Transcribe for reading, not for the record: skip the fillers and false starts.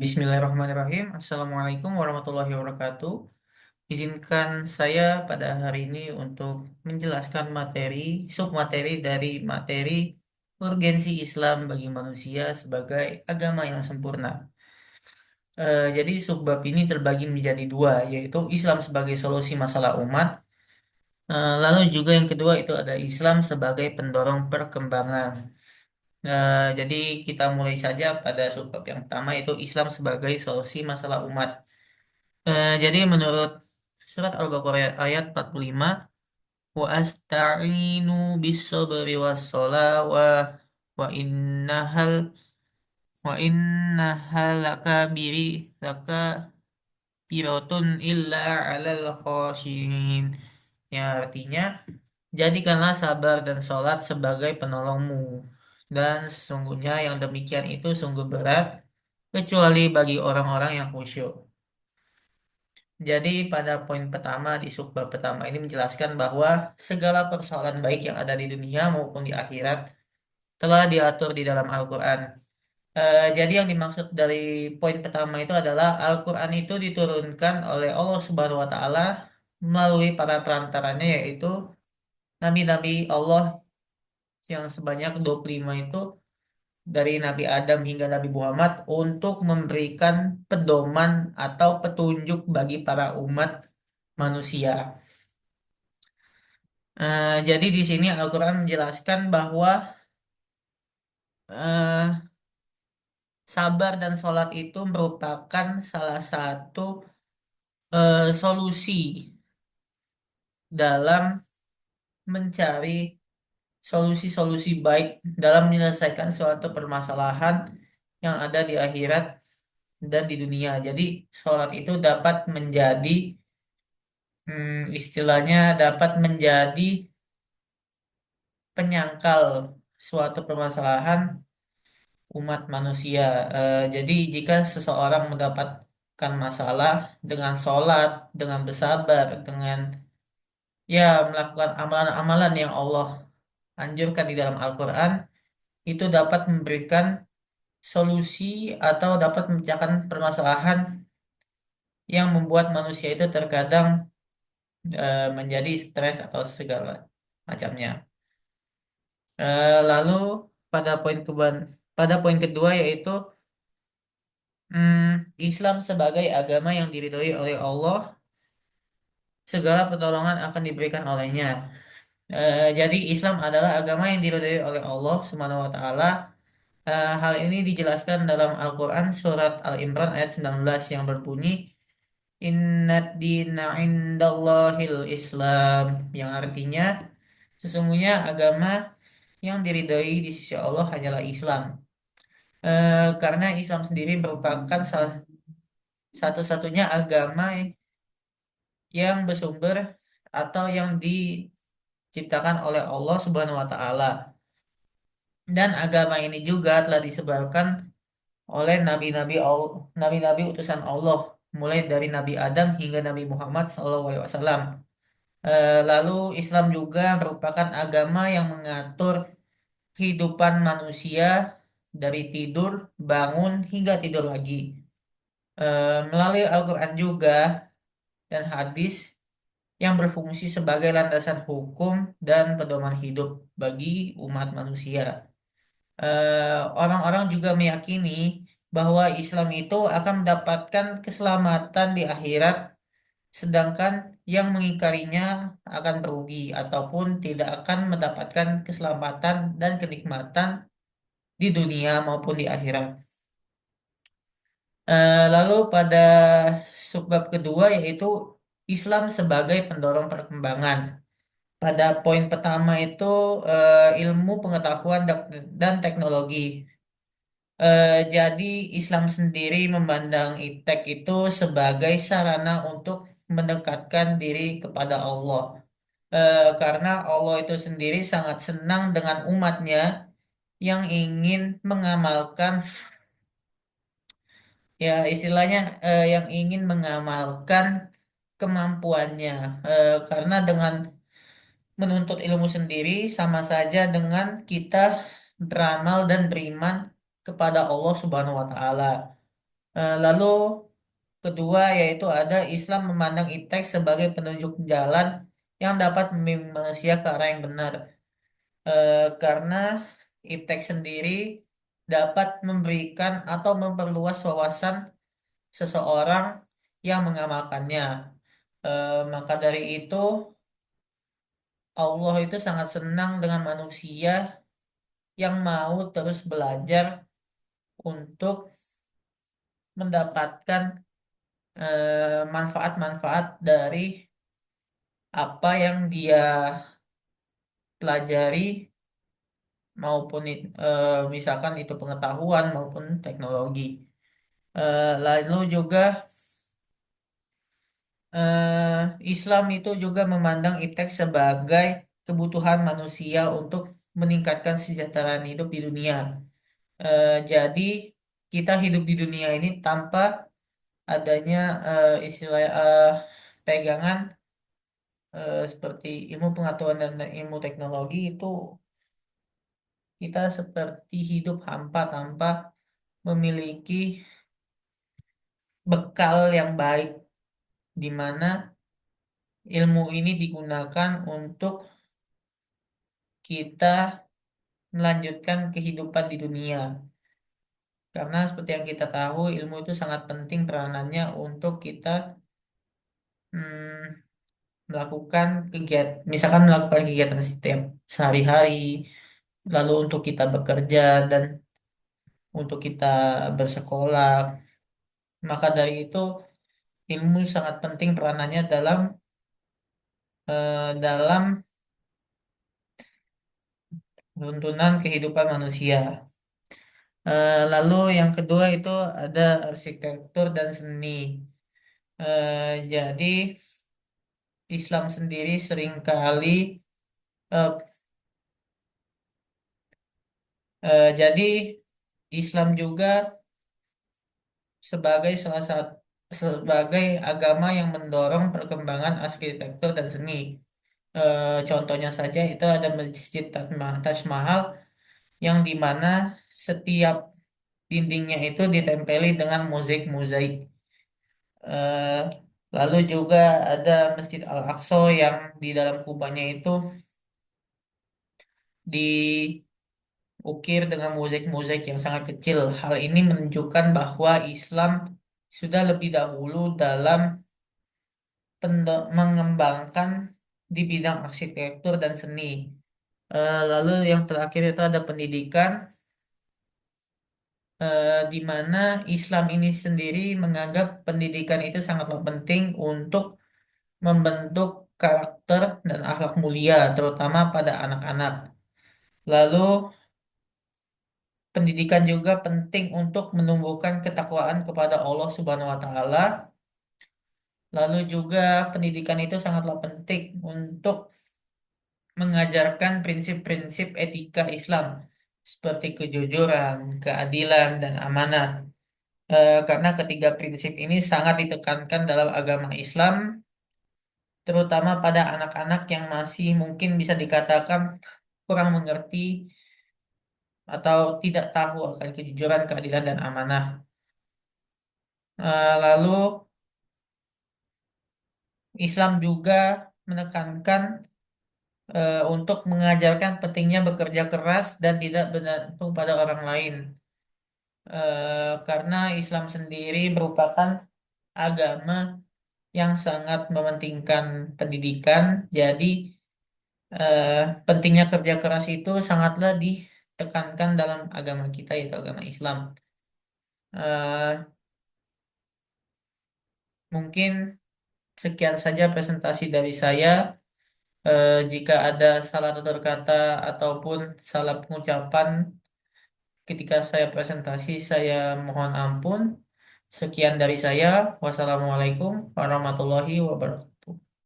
Bismillahirrahmanirrahim. Assalamualaikum warahmatullahi wabarakatuh. Izinkan saya pada hari ini untuk menjelaskan submateri dari materi urgensi Islam bagi manusia sebagai agama yang sempurna. Jadi subbab ini terbagi menjadi dua, yaitu Islam sebagai solusi masalah umat. Lalu juga yang kedua itu ada Islam sebagai pendorong perkembangan. Jadi kita mulai saja pada subbab yang pertama, yaitu Islam sebagai solusi masalah umat. Jadi menurut surat Al-Baqarah ayat 45, wa asta'inu bis-sabri was-shalah wa innahal wa innahal lakabiratun illa 'alal khashiyin. Ya, artinya jadikanlah sabar dan sholat sebagai penolongmu, dan sesungguhnya yang demikian itu sungguh berat kecuali bagi orang-orang yang khusyuk. Jadi pada poin pertama di subbab pertama ini menjelaskan bahwa segala persoalan baik yang ada di dunia maupun di akhirat telah diatur di dalam Al-Quran. Jadi yang dimaksud dari poin pertama itu adalah Al-Quran itu diturunkan oleh Allah Subhanahu Wa Taala melalui para perantaranya, yaitu nabi-nabi Allah yang sebanyak 25 itu, dari Nabi Adam hingga Nabi Muhammad, untuk memberikan pedoman atau petunjuk bagi para umat manusia. Jadi di sini Al-Quran menjelaskan bahwa eh, sabar dan sholat itu merupakan salah satu solusi dalam mencari solusi-solusi baik dalam menyelesaikan suatu permasalahan yang ada di akhirat dan di dunia. Jadi sholat itu dapat menjadi, istilahnya dapat menjadi penyangkal suatu permasalahan umat manusia. Jadi jika seseorang mendapatkan masalah dengan sholat, dengan bersabar, dengan ya melakukan amalan-amalan yang Allah anjurkan di dalam Al-Quran, itu dapat memberikan solusi atau dapat memecahkan permasalahan yang membuat manusia itu terkadang menjadi stres atau segala macamnya. Lalu pada pada poin kedua, yaitu Islam sebagai agama yang diridhoi oleh Allah, segala pertolongan akan diberikan olehnya. Jadi Islam adalah agama yang diridhoi oleh Allah Subhanahu wa taala. Hal ini dijelaskan dalam Al-Qur'an surat Al-Imran ayat 19 yang berbunyi Innad dina indallahil Islam, yang artinya sesungguhnya agama yang diridhoi di sisi Allah hanyalah Islam. Karena Islam sendiri merupakan salah satu-satunya agama yang bersumber atau yang diciptakan oleh Allah Subhanahu wa taala. Dan agama ini juga telah disebarkan oleh nabi-nabi utusan Allah, mulai dari Nabi Adam hingga Nabi Muhammad SAW. Lalu Islam juga merupakan agama yang mengatur kehidupan manusia dari tidur, bangun hingga tidur lagi. Melalui Al-Quran juga dan hadis yang berfungsi sebagai landasan hukum dan pedoman hidup bagi umat manusia. Orang-orang juga meyakini bahwa Islam itu akan mendapatkan keselamatan di akhirat, sedangkan yang mengingkarinya akan merugi ataupun tidak akan mendapatkan keselamatan dan kenikmatan di dunia maupun di akhirat. Lalu pada subbab kedua, yaitu Islam sebagai pendorong perkembangan. Pada poin pertama itu ilmu pengetahuan dan teknologi. Jadi Islam sendiri memandang iptek itu sebagai sarana untuk mendekatkan diri kepada Allah. Karena Allah itu sendiri sangat senang dengan umatnya yang ingin mengamalkan, ya istilahnya, yang ingin mengamalkan kemampuannya. Karena dengan menuntut ilmu sendiri sama saja dengan kita beramal dan beriman kepada Allah Subhanahu wa taala. Lalu kedua yaitu ada Islam memandang iptek sebagai penunjuk jalan yang dapat membimbing manusia ke arah yang benar. Karena iptek sendiri dapat memberikan atau memperluas wawasan seseorang yang mengamalkannya. Maka dari itu, Allah itu sangat senang dengan manusia yang mau terus belajar untuk mendapatkan manfaat-manfaat dari apa yang dia pelajari maupun misalkan itu pengetahuan maupun teknologi. Lalu juga Islam itu juga memandang iptek sebagai kebutuhan manusia untuk meningkatkan kesejahteraan hidup di dunia. Jadi kita hidup di dunia ini tanpa adanya istilah pegangan seperti ilmu pengetahuan dan ilmu teknologi itu kita seperti hidup hampa tanpa memiliki bekal yang baik di mana ilmu ini digunakan untuk kita melanjutkan kehidupan di dunia. Karena seperti yang kita tahu, ilmu itu sangat penting peranannya untuk kita melakukan kegiatan, misalkan melakukan kegiatan setiap sehari-hari, lalu untuk kita bekerja dan untuk kita bersekolah. Maka dari itu, ilmu sangat penting peranannya dalam tuntunan kehidupan manusia. Lalu yang kedua itu ada arsitektur dan seni. Jadi Islam sendiri seringkali eh, jadi Islam juga sebagai agama yang mendorong perkembangan arsitektur dan seni. Contohnya saja itu ada Masjid Taj Mahal yang dimana setiap dindingnya itu ditempeli dengan mozaik-mozaik. Eh, Lalu juga ada Masjid Al-Aqsa yang di dalam kubahnya itu diukir dengan mozaik-mozaik yang sangat kecil. Hal ini menunjukkan bahwa Islam sudah lebih dahulu dalam mengembangkan di bidang arsitektur dan seni. Lalu yang terakhir itu ada pendidikan, di mana Islam ini sendiri menganggap pendidikan itu sangatlah penting untuk membentuk karakter dan akhlak mulia, terutama pada anak-anak. Lalu pendidikan juga penting untuk menumbuhkan ketakwaan kepada Allah Subhanahu wa taala. Lalu juga pendidikan itu sangatlah penting untuk mengajarkan prinsip-prinsip etika Islam seperti kejujuran, keadilan, dan amanah. Karena ketiga prinsip ini sangat ditekankan dalam agama Islam, terutama pada anak-anak yang masih mungkin bisa dikatakan kurang mengerti atau tidak tahu akan kejujuran, keadilan, dan amanah. Lalu Islam juga menekankan untuk mengajarkan pentingnya bekerja keras dan tidak bergantung pada orang lain. Karena Islam sendiri merupakan agama yang sangat mementingkan pendidikan, jadi eh, pentingnya kerja keras itu sangatlah ditekankan dalam agama kita, yaitu agama Islam. Eh, Mungkin sekian saja presentasi dari saya. Jika ada salah tutur kata ataupun salah pengucapan ketika saya presentasi, saya mohon ampun. Sekian dari saya. Wassalamualaikum warahmatullahi wabarakatuh.